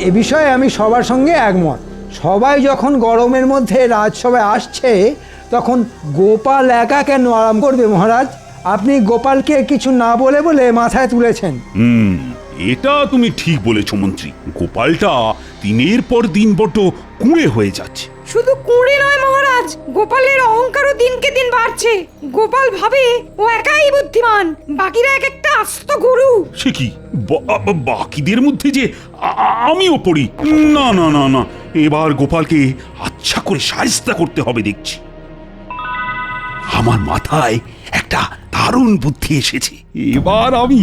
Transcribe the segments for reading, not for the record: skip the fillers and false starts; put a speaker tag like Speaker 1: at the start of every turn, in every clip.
Speaker 1: এ বিষয়ে আমি সবার সঙ্গে একমত। সবাই যখন গরমের মধ্যে রাজসভায় আসছে তখন গোপাল একা কেন আরাম করবে মহারাজ? আপনি গোপালকে কিছু না বলে বলে মাথায় তুলেছেন।
Speaker 2: এটা তুমি ঠিক বলেছ মন্ত্রী। গোপালটা দিনের পর দিন বড্ড কুঁড়ে হয়ে যাচ্ছে।
Speaker 3: শুধু কুঁড়ে নয় মহারাজ, গোপালের অহংকারও দিনকে দিন বাড়ছে। গোপাল ভাবে ও একাই বুদ্ধিমান, বাকিরা এক একটা আস্ত গরু।
Speaker 2: সে কি, বাকিদের মধ্যে যে আমিও পড়ি? না না না না, এবার গোপালকে আচ্ছা করে শায়েস্তা করতে হবে দেখছি। আমার মাথায় একটা দারুণ বুদ্ধি এসেছে। এবার আমি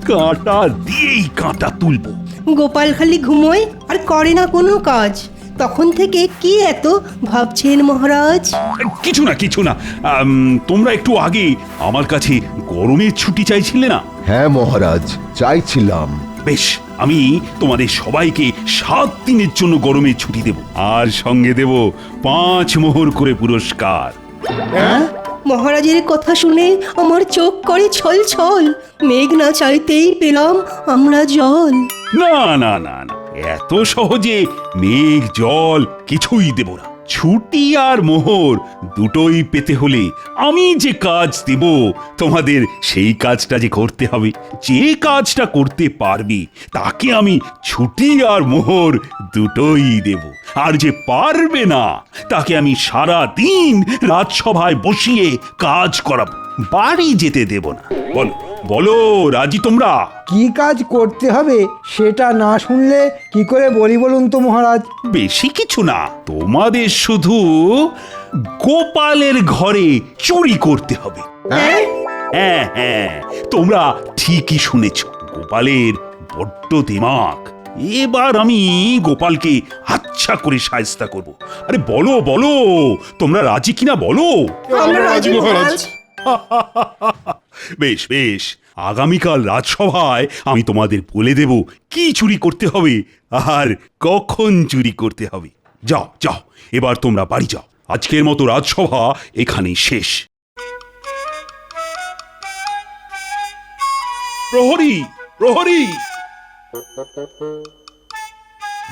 Speaker 2: কাঁটা দিয়েই কাঁটা তুলবো।
Speaker 4: গোপাল খালি ঘুমোয় আর করে না কোনো কাজ। তখন থেকে কি এত ভাবছেন মহারাজ?
Speaker 2: কিছু না কিছু না, তোমরা একটু আগে আমার কাছে গরমের ছুটি চাইছিলে না?
Speaker 5: হ্যাঁ মহারাজ, চাইছিলাম।
Speaker 2: বেশ, আমি তোমাদের সবাইকে 7 দিনের জন্য গরমের ছুটি দেব, আর সঙ্গে দেব 5 মোহর করে পুরস্কার।
Speaker 4: মহারাজের কথা শুনে আমার চোখ করে ছল ছল। মেঘ না চাইতেই পেলাম আমরা জল।
Speaker 2: না না না না, এত সহজে মেঘ জল কিছুই দেব না। ছুটি আর মোহর দুটোই পেতে হলে আমি যে কাজ দেব তোমাদের সেই কাজটা যে করতে হবে। যে কাজটা করতে পারবে তাকে আমি ছুটি আর মোহর দুটোই দেব, আর যে পারবে না তাকে আমি সারা দিন রাজসভায় বসিয়ে কাজ করাবো, বাড়ি যেতে দেব না। বলো বলো, রাজি তোমরা?
Speaker 1: কি কাজ করতে হবে সেটা না শুনলে কি করে বলি বলুন তো মহারাজ?
Speaker 2: বেশি কিছু না, তোমাদের শুধু গোপালের ঘরে চুরি করতে হবে। হ্যাঁ হ্যাঁ, তোমরা ঠিকই শুনেছ, গোপালের বড্ড দিমাগ। এবার আমি গোপালকে আচ্ছা করে শায়েস্তা করব। আরে বলো বলো, তোমরা রাজি কিনা বলো?
Speaker 3: আমরা রাজি মহারাজ।
Speaker 2: বেশ বেশ, আগামীকাল রাজসভায় আমি তোমাদের বলে দেব কি চুরি করতে হবে আর কখন চুরি করতে হবে। যাও যাও, এবার তোমরা বাড়ি যাও। আজকের মতো রাজসভা এখানেই শেষ। প্রহরী প্রহরী,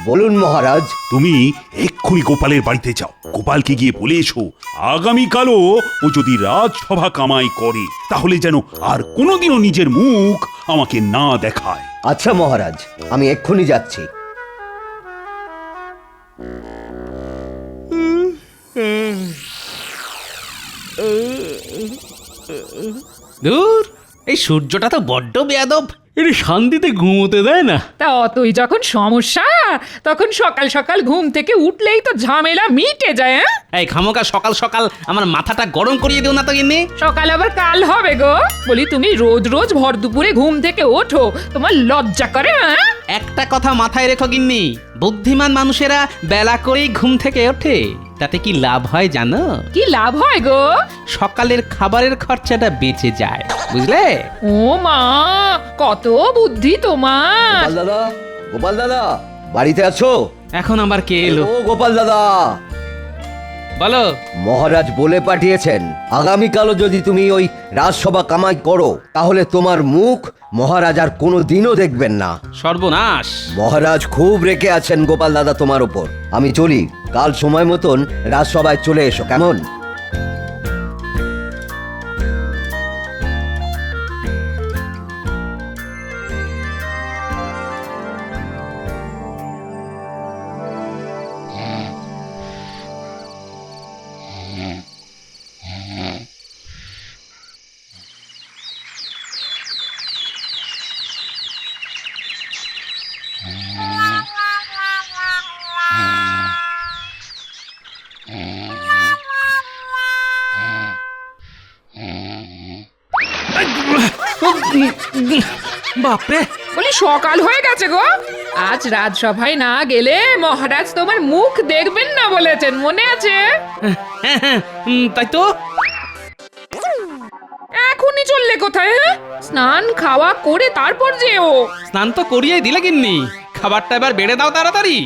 Speaker 5: বলুন মহারাজ।
Speaker 2: তুমি এক্ষুনি গোপালের বাড়িতে যাও। গোপালকে গিয়ে বলে এসো আগামীকালও ও যদি রাজসভা কামাই করে তাহলে যেন আর কোনোদিনও নিজের মুখ আমাকে না দেখায়।
Speaker 5: আচ্ছা মহারাজ, আমি এক্ষুনি যাচ্ছি।
Speaker 6: দূর, এই সূর্যটা তো বড্ড বেয়াদব, এটা শান্তিতে ঘুমোতে দেয় না।
Speaker 7: তা অতই যখন সমস্যা, তখন সকাল সকাল ঘুম থেকে উঠলেই তো ঝামেলা মিটে যায়।
Speaker 6: এই খামোকা সকাল সকাল আমার মাথাটা গরম করিয়ে দিও না তো গিন্নি।
Speaker 7: সকাল আবার কাল হবে গো। বলি তুমি রোজ রোজ ভর দুপুরে ঘুম থেকে ওঠো, তোমার লজ্জা করে?
Speaker 6: একটা কথা মাথায় রেখো গিন্নি, বুদ্ধিমান মানুষেরা বেলা করেই ঘুম থেকে ওঠে। তাতে কি লাভ হয় জানো?
Speaker 7: কি লাভ হয় গো?
Speaker 6: সকালের খাবারের খরচাটা বেঁচে যায়, বুঝলে?
Speaker 7: ও মা, কত বুদ্ধি তোমার!
Speaker 5: গোপাল দাদা, গোপাল দাদা, বাড়িতে আছো?
Speaker 6: এখন আবার কে এলো?
Speaker 5: ও গোপাল দাদা,
Speaker 6: বলো।
Speaker 5: মহারাজ বলে পাঠিয়েছেন আগামীকালও যদি তুমি ওই রাজসভা কামাই করো তাহলে তোমার মুখ মহারাজ আর কোনো দিনও দেখবেন না।
Speaker 6: সর্বনাশ!
Speaker 5: মহারাজ খুব রেগে আছেন গোপাল দাদা তোমার উপর। আমি চলি, কাল সময় মতন রাজসভায় চলে এসো, কেমন?
Speaker 6: বাপরে,
Speaker 7: বলি সকাল হয়ে গেছে গো। আজ রাজসভায় না গেলে মহারাজ তোমার মুখ দেখবেন না বলেছেন, মনে আছে?
Speaker 6: তাই তো।
Speaker 7: এখনই চললে কোথায়? স্নান খাওয়া করে তারপর যেও।
Speaker 6: স্নান তো করিয়ে দিলে গিন্নি, খাবারটা এবার বেড়ে দাও তাড়াতাড়ি।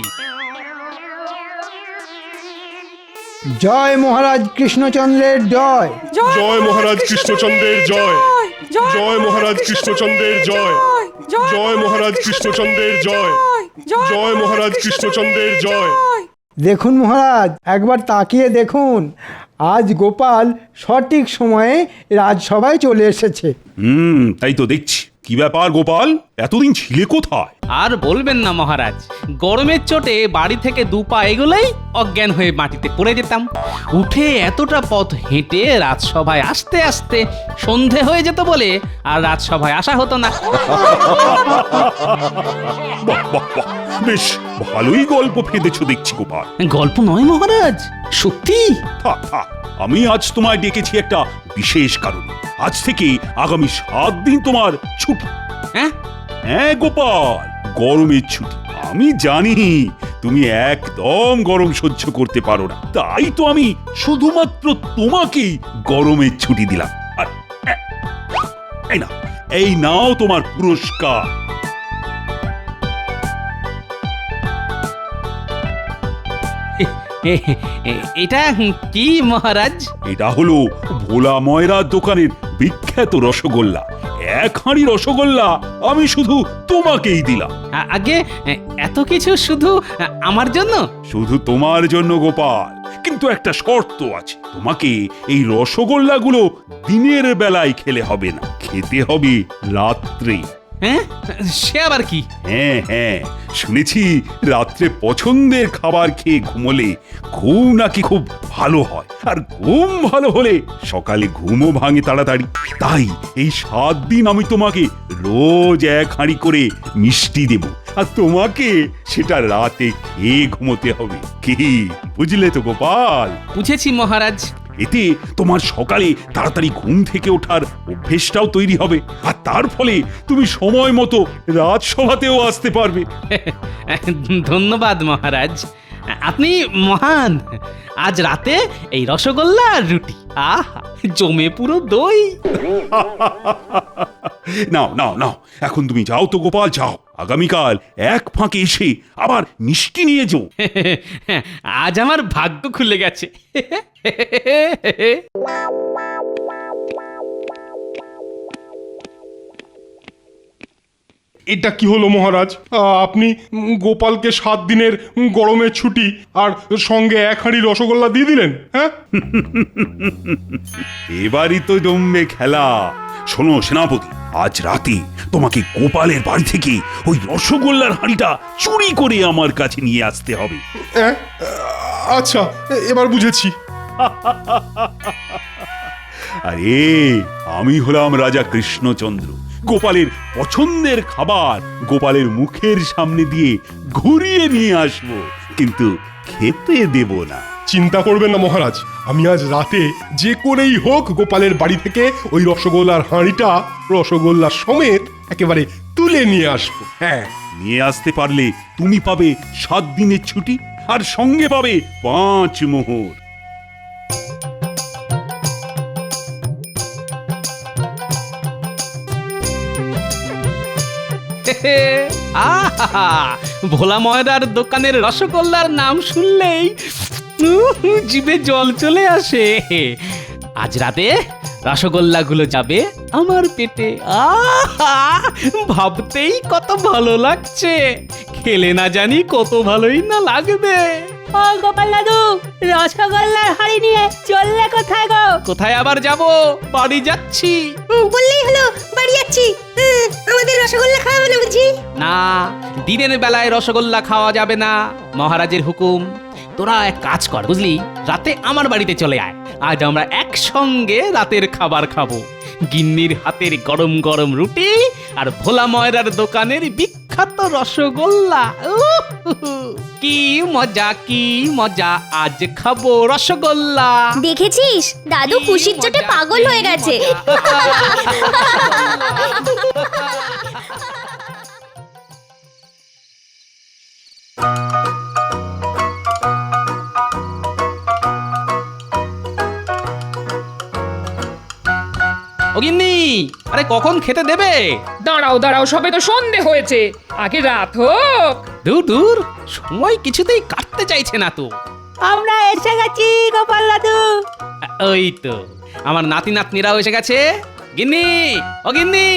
Speaker 1: জয় মহারাজ কৃষ্ণচন্দ্রের জয়।
Speaker 8: জয় মহারাজ কৃষ্ণচন্দ্রের জয়। জয় মহারাজ কৃষ্ণচন্দ্রের জয়। জয় মহারাজ কৃষ্ণচন্দ্রের জয়। জয় মহারাজ কৃষ্ণচন্দ্রের জয়।
Speaker 1: দেখুন মহারাজ, একবার তাকিয়ে দেখুন, আজ গোপাল সঠিক সময়ে রাজসভায় চলে এসেছে।
Speaker 2: তাই তো দেখছি। কি ব্যাপার গোপাল, এতদিন ছিলে কোথায়?
Speaker 6: আর বলবেন না মহারাজ, গরমের চোটে বাড়ি থেকে 2 পা এগোলেই অজ্ঞান হয়ে মাটিতে পড়ে যেতাম। উঠে এতটা পথ হেঁটে রাজসভায় আসতে আসতে সন্ধে হয়ে যেত বলে আর রাজসভায় আসা হতো না।
Speaker 2: বাহ বাহ বাহ, বেশ ভালোই গল্প ফেঁদেছো দেখছি গোপাল।
Speaker 6: গল্প নয় মহারাজ, সত্যি।
Speaker 2: থাক থাক, আমি আজ তোমায় ডেকেছি একটা বিশেষ কারণে। আজ থেকে আগামী 7 দিন তোমার ছুটি।
Speaker 6: হ্যাঁ,
Speaker 2: হ্যাঁ গোপাল, গরমের ছুটি। আমি জানি তুমি একদম গরম সহ্য করতে পারো না, তাই তো আমি শুধুমাত্র তোমাকেই গরমের ছুটি দিলাম। আর এই নাও তোমার পুরস্কার।
Speaker 6: এটা কি মহারাজ?
Speaker 2: এটা হলো ভোলা ময়রার দোকানের বিখ্যাত রসগোল্লা। 1 হাঁড়ি রসগোল্লা আমি শুধু তোমাকেই দিলাম।
Speaker 6: আগে এত কিছু শুধু আমার জন্য?
Speaker 2: শুধু তোমার জন্য গোপাল, কিন্তু একটা শর্ত আছে। তোমাকে এই রসগোল্লাগুলো দিনের বেলায় খেলে হবে না, খেতে হবে রাত্রে।
Speaker 6: হ্যাঁ, সে আবার কি?
Speaker 2: হ্যাঁ হ্যাঁ, শুনেছি রাত্রে পছন্দের খাবার খেয়ে ঘুমোলে ঘুম নাকি খুব ভালো হয়, আর ঘুম ভালো হলে সকালে ঘুমও ভাঙে তাড়াতাড়ি। তাই এই 7 দিন আমি তোমাকে রোজ 1 হাঁড়ি করে মিষ্টি দেব, আর তোমাকে সেটা রাতে খেয়ে ঘুমোতে হবে। কি বুঝলে তো গোপাল?
Speaker 6: বুঝেছি মহারাজ।
Speaker 2: এতে তোমার সকালে তাড়াতাড়ি ঘুম থেকে ওঠার অভ্যেসটাও তৈরি হবে, আর তার ফলে তুমি সময় মতো রাজসভাতেও আসতে পারবে।
Speaker 6: ধন্যবাদ মহারাজ, আপনি মহান। আজ রাতে এই রসগোল্লা আর রুটি, আহা, জমে পুরো দই।
Speaker 2: নাও নাও নাও, এখন তুমি যাও তো গোপাল, যাও। আগামীকাল এক ফাঁকে এসে আবার মিষ্টি নিয়ে যাও।
Speaker 6: আজ আমার ভাগ্য খুলে গেছে।
Speaker 8: এটা কি হলো মহারাজ? আপনি গোপালকে 7 দিনের গরমের ছুটি আর সঙ্গে 1 হাঁড়ি রসগোল্লা দিয়ে দিলেন? হ্যাঁ,
Speaker 2: এবারই তো জমবে খেলা। শোনো সেনাপতি, আজ রাতে তোমাকে গোপালের বাড়ি থেকে ওই রসগোল্লার হাঁড়িটা চুরি করে আমার কাছে নিয়ে আসতে হবে।
Speaker 8: আচ্ছা, এবার বুঝেছি।
Speaker 2: আরে আমি হলাম রাজা কৃষ্ণচন্দ্র। গোপালের পছন্দের খাবার গোপালের মুখের সামনে দিয়ে ঘুরিয়ে নিয়ে আসবো, কিন্তু খেতে দেব না।
Speaker 8: চিন্তা করবেন না মহারাজ, আমি আজ রাতে যে করেই হোক গোপালের বাড়ি থেকে ওই রসগোল্লার হাঁড়িটা রসগোল্লা সমেত একেবারে তুলে নিয়ে আসবো। হ্যাঁ,
Speaker 2: নিয়ে আসতে পারলে তুমি পাবে 7 দিনের ছুটি, আর সঙ্গে পাবে 5 মোহর।
Speaker 6: আহা, ভোলা ময়রার দোকানের রসগোল্লার নাম শুনলেই জিভে জল চলে আসে। আজ রাতে রসগোল্লাগুলো যাবে আমার পেটে। আহা, ভাবতেই কত ভালো লাগছে, খেলে না জানি কত ভালোই না লাগবে।
Speaker 4: ও গোপাল দাদু, রসগোল্লার হাড়ি নিয়ে চললে কোথায় গো?
Speaker 6: কোথায় আবার যাব, বাড়ি যাচ্ছি।
Speaker 4: বললেই হলো বাড়ি যাচ্ছি। আমাদের রসগোল্লা খাওয়াবে না বুঝি?
Speaker 6: না, দিনের বেলায় রসগোল্লা খাওয়া যাবে না, মহারাজের হুকুম। তোরা এক কাজ কর বুঝলি, রাতে আমার বাড়িতে চলে আয়। আজ আমরা একসঙ্গে রাতের খাবার খাবো। গিন্নির হাতের গরম গরম রুটি আর ভোলা ময়রার দোকানের বিখ্যাত রসগোল্লা। কি মজা, কি মজা, আজ খাবো রসগোল্লা।
Speaker 9: দেখেছিস দাদু খুশির চোটে পাগল হয়ে গেছে।
Speaker 6: ও গিন্নি, আরে কখন খেতে দেবে?
Speaker 7: দাঁড়াও দাঁড়াও, সবে তো সন্ধে হয়েছে, আগে রাত হোক।
Speaker 6: দূর দূর, সময় কিছুতেই কাটতে চাইছে না তো।
Speaker 4: আমরা এসে গেছি গোপাল দাদু।
Speaker 6: ওই তো আমার নাতি নাতনিরাও এসে গেছে। গিন্নি, ও গিন্নি।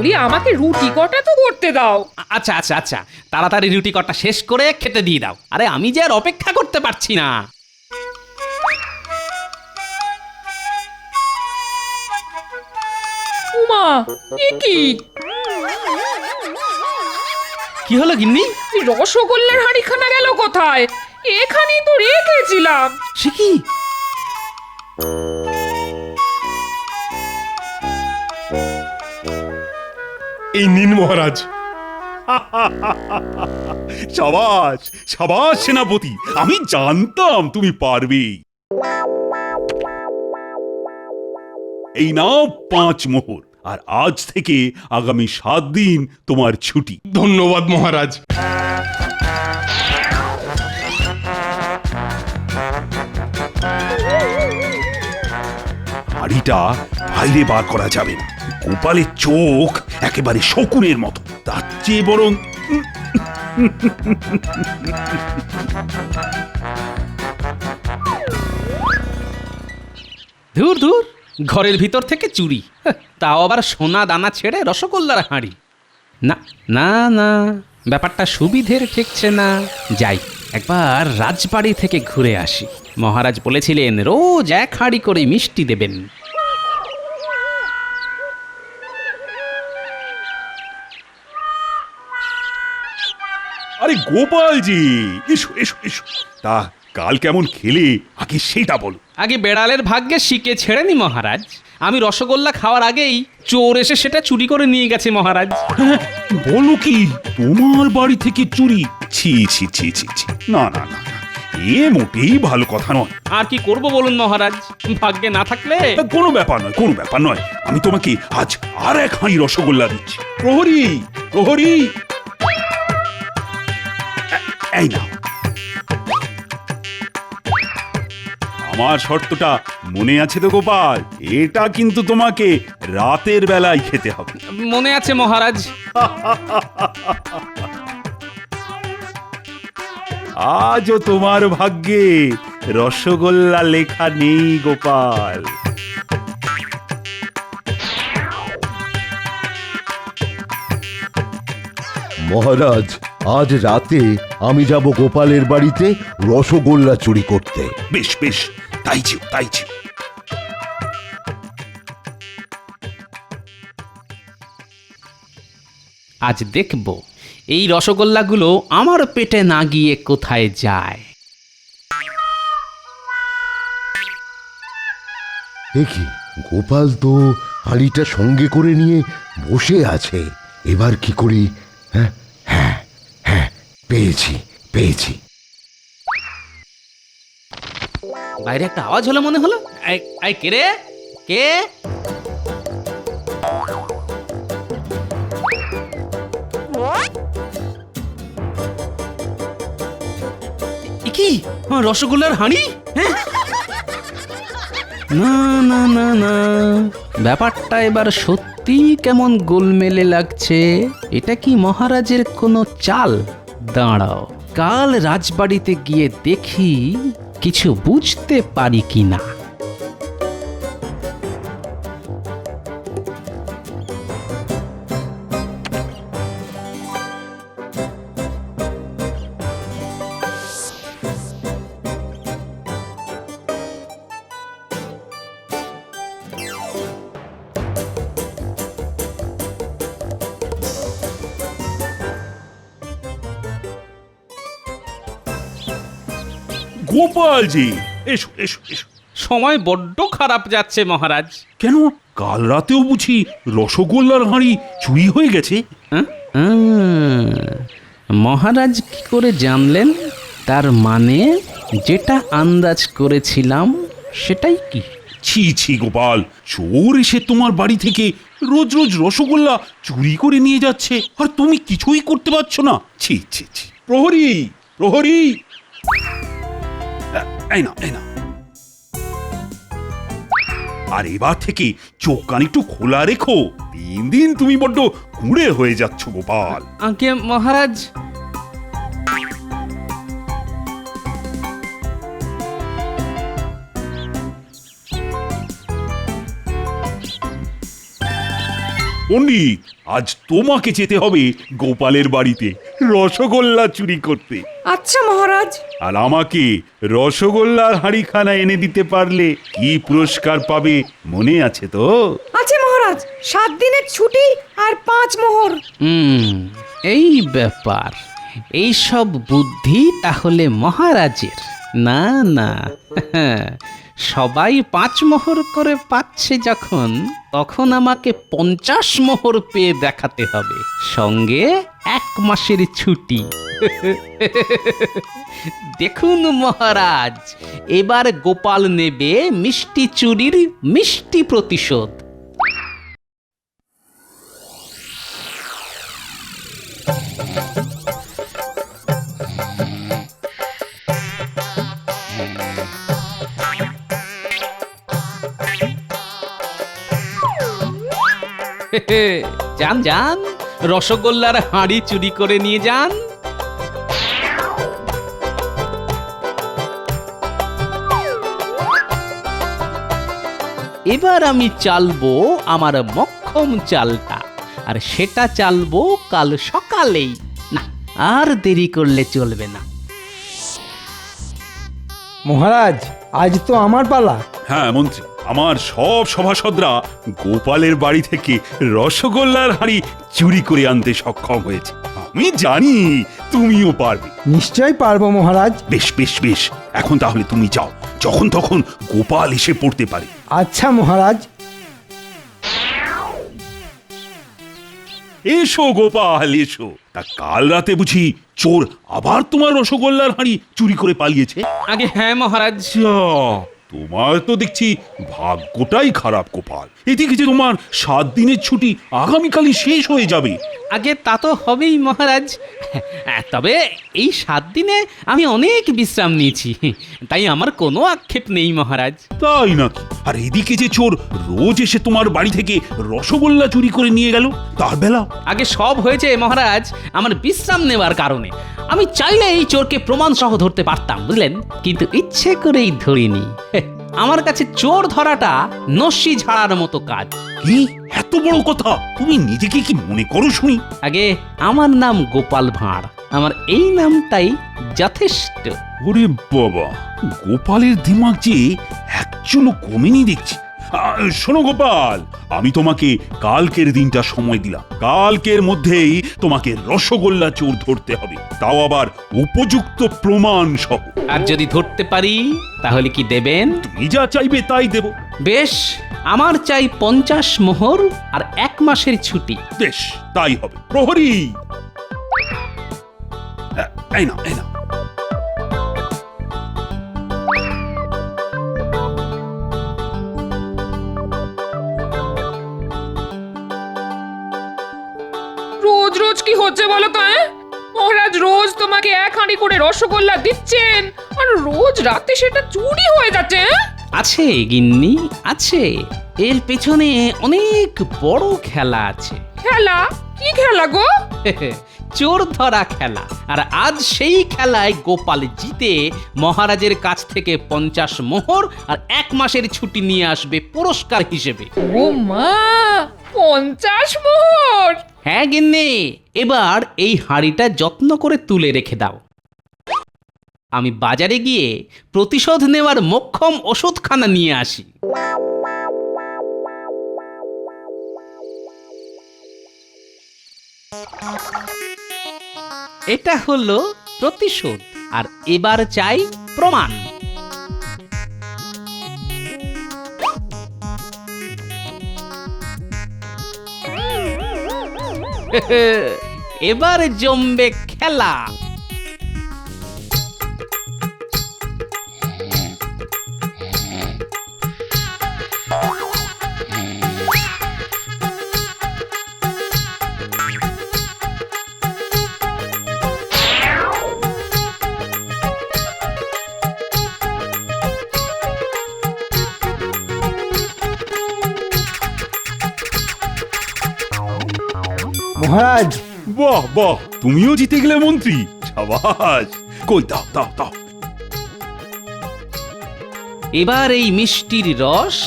Speaker 7: বলি আমাকে রুটি কটা তো করতে দাও।
Speaker 6: আচ্ছা আচ্ছা আচ্ছা, তাড়াতাড়ি রুটি কটা শেষ করে খেতে দিয়ে দাও। আরে আমি যে আর অপেক্ষা করতে পারছি না।
Speaker 7: উমা, এ কি?
Speaker 6: কি হলো গিন্নি?
Speaker 7: এই রসগোল্লার হাঁড়িখানা গেল কোথায়? এখানেই তো রেখেছিলাম।
Speaker 6: সে কি?
Speaker 8: এই নিন মহারাজ।
Speaker 2: সাবাস সাবাস সেনাপতি, আমি জানতাম তুমি পারবে। এই নাও 5 মোহর, আর আজ থেকে আগামী 7 দিন তোমার ছুটি।
Speaker 8: ধন্যবাদ মহারাজ।
Speaker 2: হাড়িটা বাইরে বার করা যাবে না, গোপালের চোখ একেবারে শকুনের মতো। তার চেয়ে বরং
Speaker 6: ধুর ধুর, ঘরের ভিতর থেকে চুরি, তাও আবার সোনা দানা ছেড়ে রসগোল্লার হাঁড়ি। না না না, ব্যাপারটা সুবিধের ঠেকছে না। যাই একবার রাজবাড়ি থেকে ঘুরে আসি। মহারাজ বলেছিলেন রোজ 1 হাঁড়ি করে মিষ্টি দেবেন।
Speaker 2: আরে গোপালজি, এসো এসো এসো। তা কাল কেমন খেলে আগে সেটা বলো।
Speaker 6: আগে বেড়ালের ভাগ্যে শিকে ছেড়েনি মহারাজ। আমি রসগোল্লা খাওয়ার আগেই চোর এসে সেটা চুরি করে নিয়ে গেছে মহারাজ।
Speaker 2: বলো কি, তোমার বাড়ি থেকে চুরি? ছি ছি ছি ছি ছি, না না না, এ মোটেই ভালো কথা নয়।
Speaker 6: আর কি করব বলুন মহারাজ, ভাগ্যে না থাকলে।
Speaker 2: কোনো ব্যাপার নয়, কোনো ব্যাপার নয়। আমি তোমাকে আজ আর 1 হাঁড়ি রসগোল্লা দিচ্ছি। প্রহরী, প্রহরী, এই নাও। আমার শর্তটা মনে আছে তো গোপাল? এটা কিন্তু তোমাকে রাতের বেলায় খেতে হবে।
Speaker 6: মনে আছে মহারাজ।
Speaker 2: আজও তোমার ভাগ্যে রসগোল্লা লেখা নেই গোপাল।
Speaker 10: মহারাজ, আজ রাতে আমি যাব গোপালের বাড়িতে রসগোল্লা চুরি করতে।
Speaker 2: বেশ বেশ, তাই ছিল তাই ছিল।
Speaker 6: আজ দেখব এই রসগোল্লাগুলো আমার পেটে না গিয়ে কোথায় যায়।
Speaker 10: দেখি, গোপাল তো হাঁড়িটা সঙ্গে করে নিয়ে বসে আছে। এবার কি করি? হ্যাঁ হ্যাঁ হ্যাঁ, পেয়েছি পেয়েছি।
Speaker 6: বাইরে একটা আওয়াজ হলো মনে হলো। এই কে রে? কে? কি রসগোল্লার হাঁড়ি? হ্যাঁ, না না না না, ব্যাপারটা এবার সত্যি কেমন গোলমেলে লাগছে। এটা কি মহারাজের কোনো চাল? দাঁড়াও, কাল রাজবাড়িতে গিয়ে দেখি কিছু বুঝতে পারি কিনা।
Speaker 2: গোপালজি, এসো এসো এসো।
Speaker 6: সময় বড্ড খারাপ যাচ্ছে মহারাজ।
Speaker 2: কেন, কাল রাতেও বুঝি রসগোল্লার হাঁড়ি চুরি হয়ে গেছে?
Speaker 6: হ্যাঁ? মহারাজ কি করে জানলেন? তার মানে যেটা আন্দাজ করেছিলাম সেটাই কি?
Speaker 2: ছি ছি গোপাল, চোর এসে তোমার বাড়ি থেকে রোজ রোজ রসগোল্লা চুরি করে নিয়ে যাচ্ছে, আর তুমি কিছুই করতে পারছো না। ছি ছি ছি। প্রহরী, প্রহরী, এই না এই না। আর এবার থেকে চোখ কান একটু খোলা রেখো। 3 দিন তুমি বড্ড কুঁড়ে হয়ে যাচ্ছ গোপাল।
Speaker 6: আগে মহারাজ।
Speaker 2: পণ্ডিত, আজ তোমাকে যেতে হবে গোপালের বাড়িতে রসগোল্লা চুরি করতে।
Speaker 3: আচ্ছা মহারাজ।
Speaker 2: আর আমাকে রসগোল্লার হাঁড়িখানা এনে দিতে পারলে কি পুরস্কার পাবে মনে আছে তো?
Speaker 3: আছে মহারাজ, 7 দিনের ছুটি আর 5 মোহর।
Speaker 6: এই ব্যাপার, এই সব বুদ্ধি তাহলে মহারাজের? না না, সবাই 5 মোহর করে পাচ্ছে যখন, তখন আমাকে 50 মোহর পেয়ে দেখাতে হবে, সঙ্গে 1 মাসের ছুটি। দেখুন মহারাজ, এবার গোপাল নেবে মিষ্টি চুরির মিষ্টি প্রতিশোধ। যান যান, রসগোল্লার হাঁড়ি চুরি করে নিয়ে যান। এবার আমি চালবো আমার মক্ষম চালটা, আর সেটা চালবো কাল সকালেই। না, আর দেরি করলে চলবে না।
Speaker 1: মহারাজ, আজ তো আমার পালা।
Speaker 2: হ্যাঁ মন্ত্রী, আমার সব সভাসদরা গোপালের বাড়ি থেকে রসগোল্লার হাঁড়ি চুরি করে আনতে সক্ষম হয়েছে। আমি জানি তুমিও পারবে।
Speaker 1: নিশ্চয় পারবো মহারাজ।
Speaker 2: বেশ বেশ বেশ, এখন তাহলে তুমি যাও, যখন তখন গোপাল এসে পড়তে পারে।
Speaker 1: আচ্ছা মহারাজ।
Speaker 2: এসো গোপাল এসো। তা কাল রাতে বুঝি চোর আবার তোমার রসগোল্লার হাঁড়ি চুরি করে পালিয়েছে?
Speaker 6: আগে হ্যাঁ মহারাজ।
Speaker 2: যা, তোমার তো দেখছি ভাগ্যটাই খারাপ গোপাল। এদিকে যে তোমার 7 দিনের ছুটি আগামীকালই শেষ হয়ে যাবে।
Speaker 6: আগে তা তো হবেই মহারাজ, তবে এই 7 দিনে আমি অনেক বিশ্রাম নিয়েছি, তাই আমার কোনো আক্ষেপ নেই মহারাজ।
Speaker 2: তাই নাকি? আর এদিকে যে চোর রোজ এসে তোমার বাড়ি থেকে রসগোল্লা চুরি করে নিয়ে গেল, তার বেলা?
Speaker 6: আগে সব হয়েছে মহারাজ আমার বিশ্রাম নেবার কারণে। আমি চাইলে এই চোরকে প্রমাণ সহ ধরতে পারতাম, বুঝলেন, কিন্তু ইচ্ছে করেই ধরিনি। আমার কাছে চোর ধরাটা নস্যি ঝাড়ার মতো কাজ।
Speaker 2: কি এত বড় কথা? তুমি নিজেকে কি মনে করো শুনি?
Speaker 6: আগে আমার নাম গোপাল ভাঁড়, আমার এই নামটাই যথেষ্ট।
Speaker 2: ওরে বাবা, গোপালের দিমাগ যে একচুলো কমেনি দেখছি। শোনো গোপাল, আমি তোমাকে কালকের দিনটা সময় দিলাম। কালকের মধ্যেই তোমাকে রসগোল্লা চোর ধরতে হবে, তাও আবার উপযুক্ত প্রমাণ সহ।
Speaker 6: আর যদি ধরতে পারি তাহলে কি দেবেন?
Speaker 2: তুমি যা চাইবে তাই দেব।
Speaker 6: বেশ, আমার চাই 50 মোহর আর 1 মাসের ছুটি।
Speaker 2: বেশ, তাই হবে। প্রহরী, এই না এই না।
Speaker 7: রোজ রোজ কি হচ্ছে বলো তো? মহারাজ রোজ তোমাকে 1 হাঁড়ি করে রসগোল্লা দিচ্ছেন, আর রোজ রাতে সেটা চুরি হয়ে যাচ্ছে।
Speaker 6: আছে গিন্নি, আছে। এর পেছনে অনেক বড় খেলা আছে।
Speaker 7: খেলা? কি খেলা গো?
Speaker 6: চোর ধরা খেলা। আর আজ সেই খেলায় গোপাল জিতে মহারাজের কাছ থেকে 50 মোহর আর 1 মাসের ছুটি নিয়ে আসবে পুরস্কার হিসেবে।
Speaker 7: ও মা, 50 মোহর!
Speaker 6: হ্যাঁ গিন্নি, এবার এই হাঁড়িটা যত্ন করে তুলে রেখে দাও। আমি বাজারে গিয়ে প্রতিশোধ নেওয়ার মোক্ষম ওষুধখানা নিয়ে আসি। এটা হলো প্রতিশোধ, আর এবার চাই প্রমাণ। এবার জমবে খেলা।
Speaker 1: মহারাজ,
Speaker 2: বাহ বাহ, তুমিও জিতে গেলে মন্ত্রী। সাবাস। কই দাও দাও দাও।
Speaker 6: এবার এই মিষ্টির রস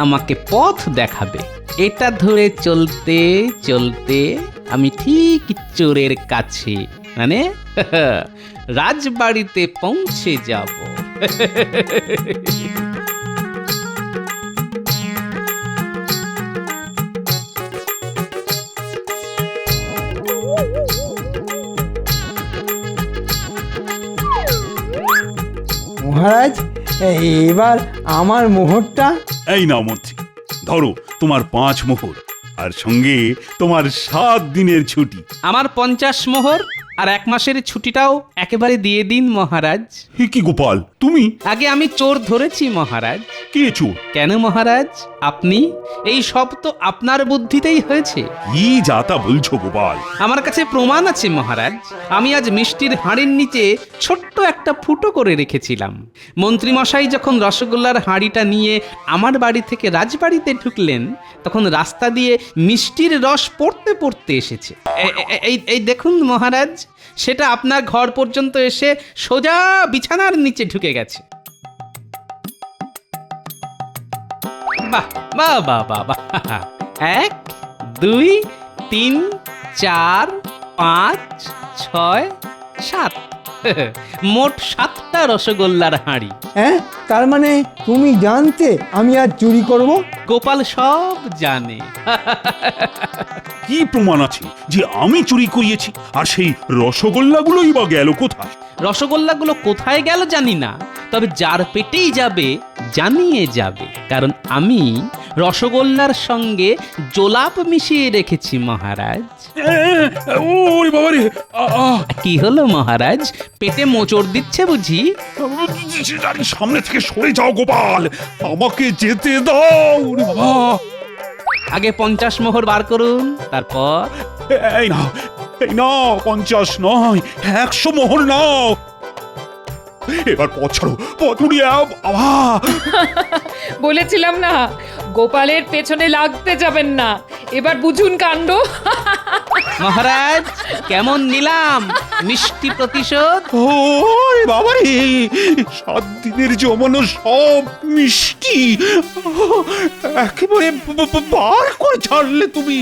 Speaker 6: আমাকে পথ দেখাবে। এটা ধরে চলতে চলতে আমি ঠিক চোরের কাছে মানে রাজবাড়িতে পৌঁছে যাব।
Speaker 1: মহারাজ, এবার আমার মোহরটা।
Speaker 2: এই নাও মন্ত্রী, ধরো তোমার 5 মোহর আর সঙ্গে তোমার 7 দিনের ছুটি।
Speaker 6: আমার 50 মোহর আর 1 মাসের ছুটিটাও একেবারে দিয়ে দিন মহারাজ।
Speaker 2: হে কি গোপাল, তুমি?
Speaker 6: আগে আমি চোর ধরেছি মহারাজ।
Speaker 2: কে চোর?
Speaker 6: কেন মহারাজ, আপনি? এই সব তো আপনার বুদ্ধিতেই হয়েছে।
Speaker 2: কি যাতা বলছো গোপাল?
Speaker 6: আমার কাছে প্রমাণ আছে মহারাজ। আমি আজ মিষ্টির হাঁড়ির নিচে ছোট্ট একটা ফুটো করে রেখেছিলাম। মন্ত্রীমশাই যখন রসগোল্লার হাঁড়িটা নিয়ে আমার বাড়ি থেকে রাজবাড়িতে ঢুকলেন, তখন রাস্তা দিয়ে মিষ্টির রস পড়তে পড়তে এসেছে। এই দেখুন মহারাজ, সেটা আপনার ঘর পর্যন্ত এসে সোজা বিছানার নিচে ঢুকে গেছে। বাহ বাহ বাহ বাহ বাহ! 1 2 3 4 5 6 7 মোট 7টা রসগোল্লার হাঁড়ি।
Speaker 1: হ্যাঁ, তার মানে তুমি জানতে আমি আজ চুরি করব?
Speaker 6: গোপাল সব জানে।
Speaker 2: কি প্রমাণ আছে যে আমি চুরি করিয়েছি? আর সেই রসগোল্লাগুলোই বা গেল কোথায়?
Speaker 6: রসগোল্লাগুলো কোথায় গেল জানি না, তবে যার পেটেই যাবে জানিয়ে যাবে, কারণ আমি রসগোল্লার সঙ্গে জোলাপ মিশিয়ে রেখেছি মহারাজ।
Speaker 2: ওরে বাবা রে!
Speaker 6: কি হলো মহারাজ, পেটে মোচড় দিচ্ছে বুঝি?
Speaker 2: সামনে থেকে সরে যাও গোপাল, আমাকে যেতে দাও। ওরে বাবা!
Speaker 6: আগে 50 মোহর বার করুন, তারপর
Speaker 2: এই নাও, এই নাও, 50 নয় 100 মোহর নাও। এবার পথ ছাড়ো, পথ উড়িয়ে বাবা!
Speaker 7: বলেছিলাম না, গোপালের পেছনে লাগতে যাবেন না। এবার বুঝুন কাণ্ড।
Speaker 6: মহারাজ, কেমন নিলাম মিষ্টি প্রতিশোধ?
Speaker 2: ওরে বাবা রে! 7 দিনের জমানো সব মিষ্টি একেবারে বার করে ছাড়লে তুমি।